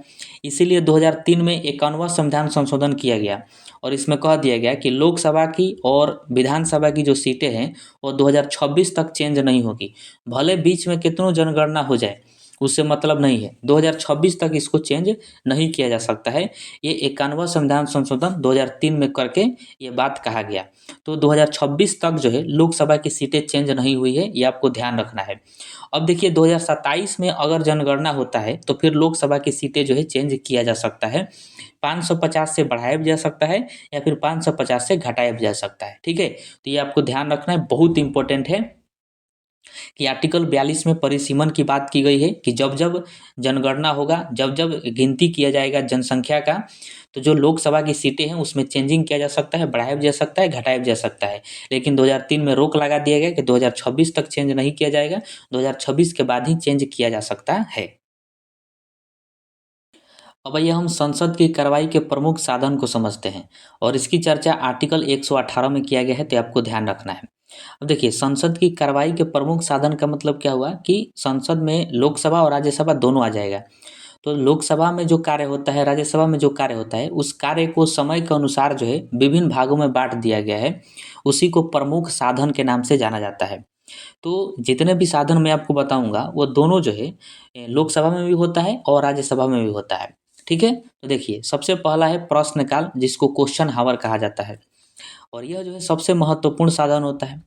इसीलिए 2003 में 51वां संविधान संशोधन किया गया और इसमें कह दिया गया कि लोकसभा की और विधानसभा की जो सीटें हैं वो 2026 तक चेंज नहीं होगी। भले बीच में कितनों जनगणना हो जाए, उससे मतलब नहीं है, 2026 तक इसको चेंज नहीं किया जा सकता है। ये 51वां संविधान संशोधन 2003 में करके ये बात कहा गया। तो 2026 तक जो है लोकसभा की सीटें चेंज नहीं हुई है, ये आपको ध्यान रखना है। अब देखिए 2027 में अगर जनगणना होता है तो फिर लोकसभा की सीटें जो है चेंज किया जा सकता है। 550 से बढ़ाया भी जा सकता है या फिर 550 से घटाया भी जा सकता है। ठीक है, तो ये आपको ध्यान रखना है, बहुत इंपॉर्टेंट है कि आर्टिकल 42 में परिसीमन की बात की गई है कि जब जब जनगणना होगा, जब जब गिनती किया जाएगा जनसंख्या का, तो जो लोकसभा की सीटें हैं उसमें चेंजिंग किया जा सकता है, बढ़ाया भी जा सकता है, घटाया भी जा सकता है। लेकिन 2003 में रोक लगा दिया गया कि 2026 तक चेंज नहीं किया जाएगा, 2026 के बाद ही चेंज किया जा सकता है। अब आइए हम संसद की कार्रवाई के प्रमुख साधन को समझते हैं और इसकी चर्चा आर्टिकल 118 में किया गया है, तो आपको ध्यान रखना है। अब देखिए संसद की कार्रवाई के प्रमुख साधन का मतलब क्या हुआ कि संसद में लोकसभा और राज्यसभा दोनों आ जाएगा। तो लोकसभा में जो कार्य होता है, राज्यसभा में जो कार्य होता है, उस कार्य को समय के अनुसार जो है विभिन्न भागों में बांट दिया गया है, उसी को प्रमुख साधन के नाम से जाना जाता है। तो जितने भी साधन मैं आपको बताऊंगा वो दोनों जो है लोकसभा में भी होता है और राज्यसभा में भी होता है। ठीक है, तो देखिए सबसे पहला है प्रश्नकाल, जिसको क्वेश्चन हावर कहा जाता है और यह जो है सबसे महत्वपूर्ण साधन होता है।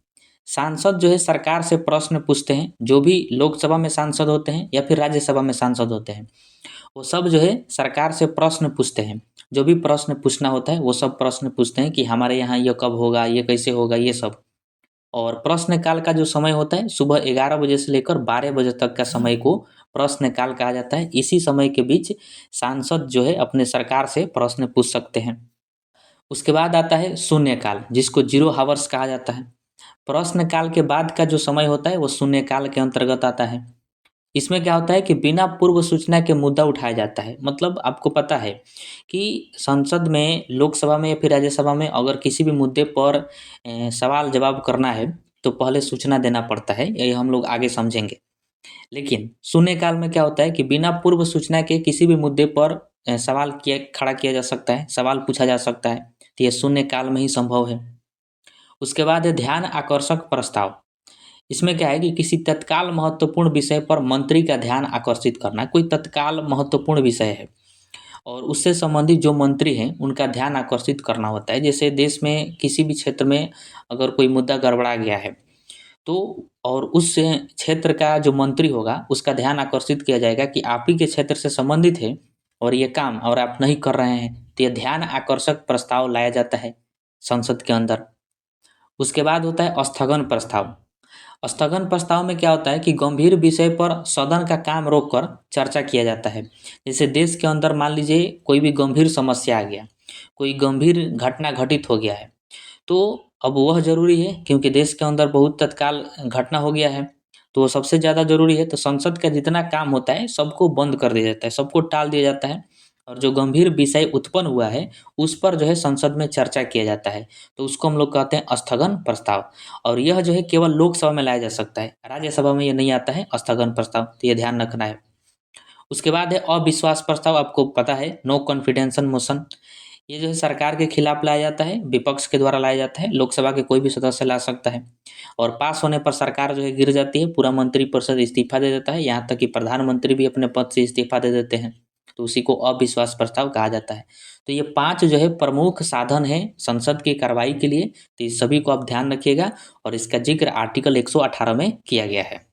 सांसद जो है सरकार से प्रश्न पूछते हैं, जो भी लोकसभा में सांसद होते हैं या फिर राज्यसभा में सांसद होते हैं, वो सब जो है सरकार से प्रश्न पूछते हैं। जो भी प्रश्न पूछना होता है वो सब प्रश्न पूछते हैं कि हमारे यहाँ ये कब होगा, ये कैसे होगा, ये सब। और प्रश्नकाल का जो समय होता है सुबह 11 बजे से लेकर 12 बजे तक का समय को प्रश्नकाल कहा जाता है। इसी समय के बीच सांसद जो है अपने सरकार से प्रश्न पूछ सकते हैं। उसके बाद आता है शून्यकाल, जिसको जीरो हावर्स कहा जाता है। प्रश्नकाल के बाद का जो समय होता है वो शून्यकाल के अंतर्गत आता है। इसमें क्या होता है कि बिना पूर्व सूचना के मुद्दा उठाया जाता है। मतलब आपको पता है कि संसद में, लोकसभा में या फिर राज्यसभा में अगर किसी भी मुद्दे पर सवाल जवाब करना है तो पहले सूचना देना पड़ता है, ये हम लोग आगे समझेंगे। लेकिन शून्यकाल में क्या होता है कि बिना पूर्व सूचना के किसी भी मुद्दे पर सवाल खड़ा किया जा सकता है, सवाल पूछा जा सकता है, तो ये शून्यकाल में ही संभव है। उसके बाद है ध्यान आकर्षक प्रस्ताव। इसमें क्या है कि किसी तत्काल महत्वपूर्ण विषय पर मंत्री का ध्यान आकर्षित करना। कोई तत्काल महत्वपूर्ण विषय है और उससे संबंधित जो मंत्री हैं उनका ध्यान आकर्षित करना होता है। जैसे देश में किसी भी क्षेत्र में अगर कोई मुद्दा गड़बड़ा गया है तो, और उस क्षेत्र का जो मंत्री होगा उसका ध्यान आकर्षित किया जाएगा कि आप ही के क्षेत्र से संबंधित है और ये काम और आप नहीं कर रहे हैं, तो ये ध्यान आकर्षक प्रस्ताव लाया जाता है संसद के अंदर। उसके बाद होता है स्थगन प्रस्ताव। स्थगन प्रस्ताव में क्या होता है कि गंभीर विषय पर सदन का काम रोककर चर्चा किया जाता है। जैसे देश के अंदर मान लीजिए कोई भी गंभीर समस्या आ गया, कोई गंभीर घटना घटित हो गया है, तो अब वह ज़रूरी है क्योंकि देश के अंदर बहुत तत्काल घटना हो गया है, तो वो सबसे ज़्यादा ज़रूरी है। तो संसद का जितना काम होता है सबको बंद कर दिया जाता है, सबको टाल दिया जाता है और जो गंभीर विषय उत्पन्न हुआ है उस पर जो है संसद में चर्चा किया जाता है, तो उसको हम लोग कहते हैं स्थगन प्रस्ताव। और यह जो है केवल लोकसभा में लाया जा सकता है, राज्यसभा में ये नहीं आता है स्थगन प्रस्ताव, तो ये ध्यान रखना है। उसके बाद है अविश्वास प्रस्ताव। आपको पता है नो कॉन्फिडेंस मोशन, ये जो है सरकार के खिलाफ लाया जाता है, विपक्ष के द्वारा लाया जाता है, लोकसभा के कोई भी सदस्य ला सकता है और पास होने पर सरकार जो है गिर जाती है, पूरा मंत्रिपरिषद इस्तीफा दे देता है, यहाँ तक कि प्रधानमंत्री भी अपने पद से इस्तीफा दे देते हैं, तो उसी को अविश्वास प्रस्ताव कहा जाता है। तो ये 5 जो है प्रमुख साधन है संसद की कार्रवाई के लिए, तो इस सभी को आप ध्यान रखिएगा और इसका जिक्र आर्टिकल 118 में किया गया है।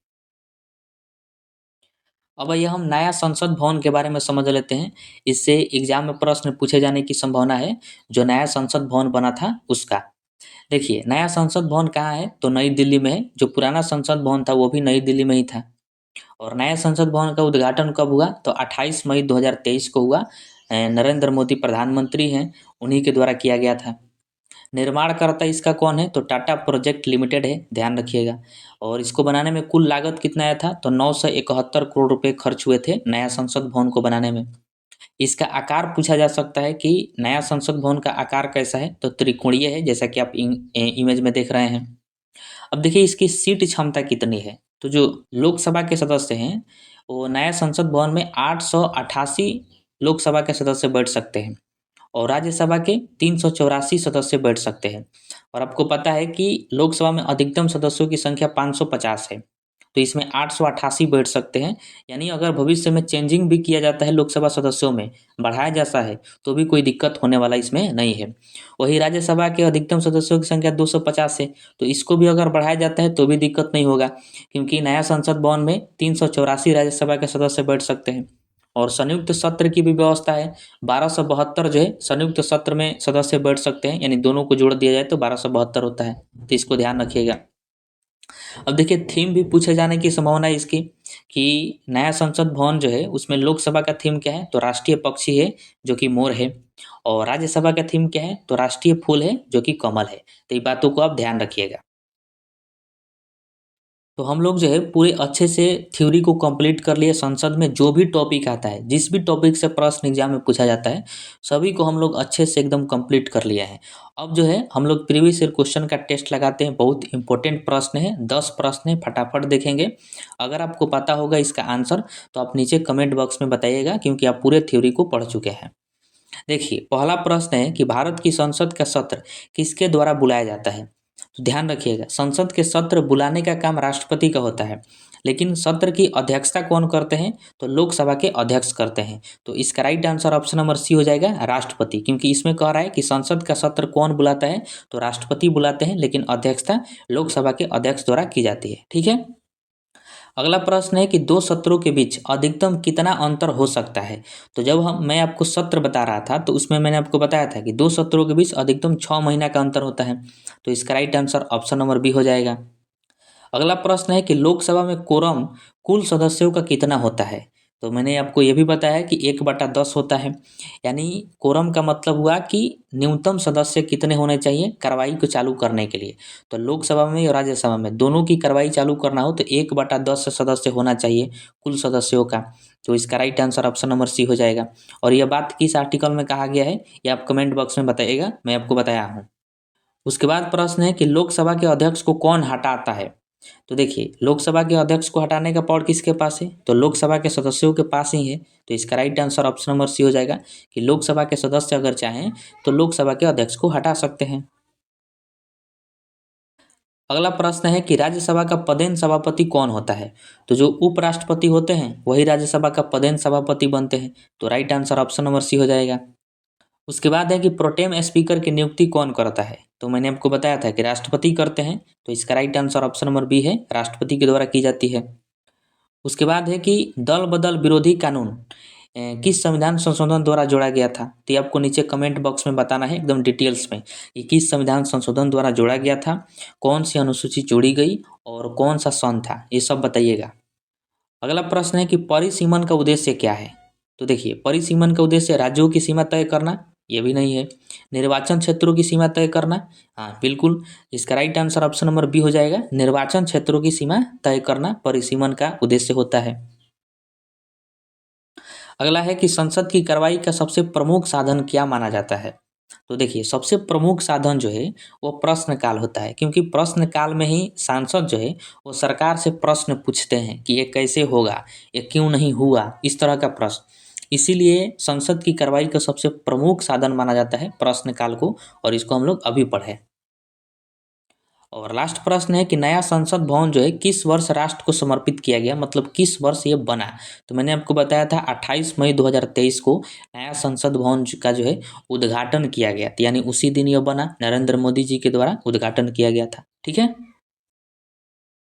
अब आइए हम नया संसद भवन के बारे में समझ लेते हैं, इससे एग्जाम में प्रश्न पूछे जाने की संभावना है। जो नया संसद भवन बना था उसका, देखिए नया संसद भवन कहाँ है, तो नई दिल्ली में है। जो पुराना संसद भवन था वो भी नई दिल्ली में ही था। और नया संसद भवन का उद्घाटन कब हुआ, तो 28 मई 2023 को हुआ। नरेंद्र मोदी प्रधानमंत्री हैं, उन्हीं के द्वारा किया गया था। निर्माणकर्ता इसका कौन है, तो टाटा प्रोजेक्ट लिमिटेड है, ध्यान रखिएगा। और इसको बनाने में कुल लागत कितना आया था, तो 971 करोड़ रुपए खर्च हुए थे नया संसद भवन को बनाने में। इसका आकार पूछा जा सकता है कि नया संसद भवन का आकार कैसा है, तो त्रिकोणीय है, जैसा कि आप इमेज में देख रहे हैं। अब देखिए इसकी सीट क्षमता कितनी है, तो जो लोकसभा के सदस्य हैं वो नया संसद भवन में 888 लोकसभा के सदस्य बैठ सकते हैं और राज्यसभा के 384 सदस्य बैठ सकते हैं। और आपको पता है कि लोकसभा में अधिकतम सदस्यों की संख्या 550 है, तो इसमें 888 बैठ सकते हैं। यानी अगर भविष्य में चेंजिंग भी किया जाता है लोकसभा सदस्यों में, बढ़ाया जाता है, तो भी कोई दिक्कत होने वाला इसमें नहीं है। वही राज्यसभा के अधिकतम सदस्यों की संख्या 250 है, तो इसको भी अगर बढ़ाया जाता है तो भी दिक्कत नहीं होगा, क्योंकि नया संसद भवन में 384 राज्यसभा के सदस्य बैठ सकते हैं। और संयुक्त सत्र की भी व्यवस्था है, 1272 जो है संयुक्त सत्र में सदस्य बैठ सकते हैं, यानी दोनों को जोड़ दिया जाए तो 1272 होता है, तो इसको ध्यान रखिएगा। अब देखिए थीम भी पूछे जाने की संभावना है इसकी, कि नया संसद भवन जो है उसमें लोकसभा का थीम क्या है, तो राष्ट्रीय पक्षी है जो कि मोर है, और राज्यसभा का थीम क्या है, तो राष्ट्रीय फूल है जो कि कमल है। तो ये बातों को आप ध्यान रखिएगा। तो हम लोग जो है पूरे अच्छे से थ्योरी को कंप्लीट कर लिए। संसद में जो भी टॉपिक आता है, जिस भी टॉपिक से प्रश्न एग्जाम में पूछा जाता है, सभी को हम लोग अच्छे से एकदम कंप्लीट कर लिया है। अब जो है हम लोग प्रीवियस ईयर क्वेश्चन का टेस्ट लगाते हैं। बहुत इंपॉर्टेंट प्रश्न है, 10 प्रश्न है, फटाफट देखेंगे। अगर आपको पता होगा इसका आंसर तो आप नीचे कमेंट बॉक्स में बताइएगा, क्योंकि आप पूरे थ्योरी को पढ़ चुके हैं। देखिए पहला प्रश्न है कि भारत की संसद का सत्र किसके द्वारा बुलाया जाता है। तो ध्यान रखिएगा, संसद के सत्र बुलाने का काम राष्ट्रपति का होता है, लेकिन सत्र की अध्यक्षता कौन करते हैं, तो लोकसभा के अध्यक्ष करते हैं। तो इसका right answer option number C हो जाएगा, राष्ट्रपति, क्योंकि इसमें कह रहा है कि संसद का सत्र कौन बुलाता है, तो राष्ट्रपति बुलाते हैं, लेकिन अध्यक्षता लोकसभा के अध्यक्ष द्वारा की जाती है। ठीक है। अगला प्रश्न है कि दो सत्रों के बीच अधिकतम कितना अंतर हो सकता है। तो जब मैं आपको सत्र बता रहा था तो उसमें मैंने आपको बताया था कि दो सत्रों के बीच अधिकतम 6 महीना का अंतर होता है। तो इसका right answer option number B हो जाएगा। अगला प्रश्न है कि लोकसभा में कोरम कुल सदस्यों का कितना होता है। तो मैंने आपको ये भी बताया कि 1/10 होता है। यानी कोरम का मतलब हुआ कि न्यूनतम सदस्य कितने होने चाहिए कार्रवाई को चालू करने के लिए। तो लोकसभा में और राज्यसभा में दोनों की कार्रवाई चालू करना हो तो 1/10 सदस्य होना चाहिए कुल सदस्यों का। तो इसका right answer option number C हो जाएगा। और यह बात किस आर्टिकल में कहा गया है ये आप कमेंट बॉक्स में बताइएगा, मैं आपको बताया हूँ। उसके बाद प्रश्न है कि लोकसभा के अध्यक्ष को कौन हटाता है। तो देखिए लोकसभा के अध्यक्ष को हटाने का पावर किसके पास है, तो लोकसभा के सदस्यों के पास ही है। तो इसका right answer option number C हो जाएगा कि लोकसभा के सदस्य अगर चाहें तो लोकसभा के अध्यक्ष को हटा सकते हैं। अगला प्रश्न है कि राज्यसभा का पदेन सभापति कौन होता है। तो जो उपराष्ट्रपति होते हैं वही राज्यसभा का पदेन सभापति बनते हैं। तो right answer option number C हो जाएगा। उसके बाद है कि प्रोटेम स्पीकर की नियुक्ति कौन करता है। तो मैंने आपको बताया था कि राष्ट्रपति करते हैं। तो इसका right answer option number B है, राष्ट्रपति के द्वारा की जाती है। उसके बाद है कि दल बदल विरोधी कानून किस संविधान संशोधन द्वारा जोड़ा गया था। तो ये आपको नीचे कमेंट बॉक्स में बताना है एकदम डिटेल्स में कि किस संविधान संशोधन द्वारा जोड़ा गया था, कौन सी अनुसूची जोड़ी गई और कौन सा सन था, ये सब बताइएगा। अगला प्रश्न है कि परिसीमन का उद्देश्य क्या है। तो देखिए परिसीमन का उद्देश्य राज्यों की सीमा तय करना, ये भी नहीं है। निर्वाचन क्षेत्रों की सीमा तय करना, हाँ बिल्कुल, इसका right answer option number B हो जाएगा। निर्वाचन क्षेत्रों की सीमा तय करना परिसीमन का उद्देश्य होता है। अगला है कि संसद की कार्रवाई का सबसे प्रमुख साधन क्या माना जाता है। तो देखिए सबसे प्रमुख साधन जो है वो प्रश्नकाल होता है, क्योंकि प्रश्नकाल में ही सांसद जो है वो सरकार से प्रश्न पूछते हैं कि ये कैसे होगा, ये क्यों नहीं हुआ, इस तरह का प्रश्न। इसीलिए संसद की कार्रवाई का सबसे प्रमुख साधन माना जाता है प्रश्नकाल को, और इसको हम लोग अभी पढ़े। और लास्ट प्रश्न है कि नया संसद भवन जो है किस वर्ष राष्ट्र को समर्पित किया गया, मतलब किस वर्ष ये बना। तो मैंने आपको बताया था 28 मई 2023 को नया संसद भवन का जो है उद्घाटन किया गया था, यानी उसी दिन ये बना, नरेंद्र मोदी जी के द्वारा उद्घाटन किया गया था। ठीक है।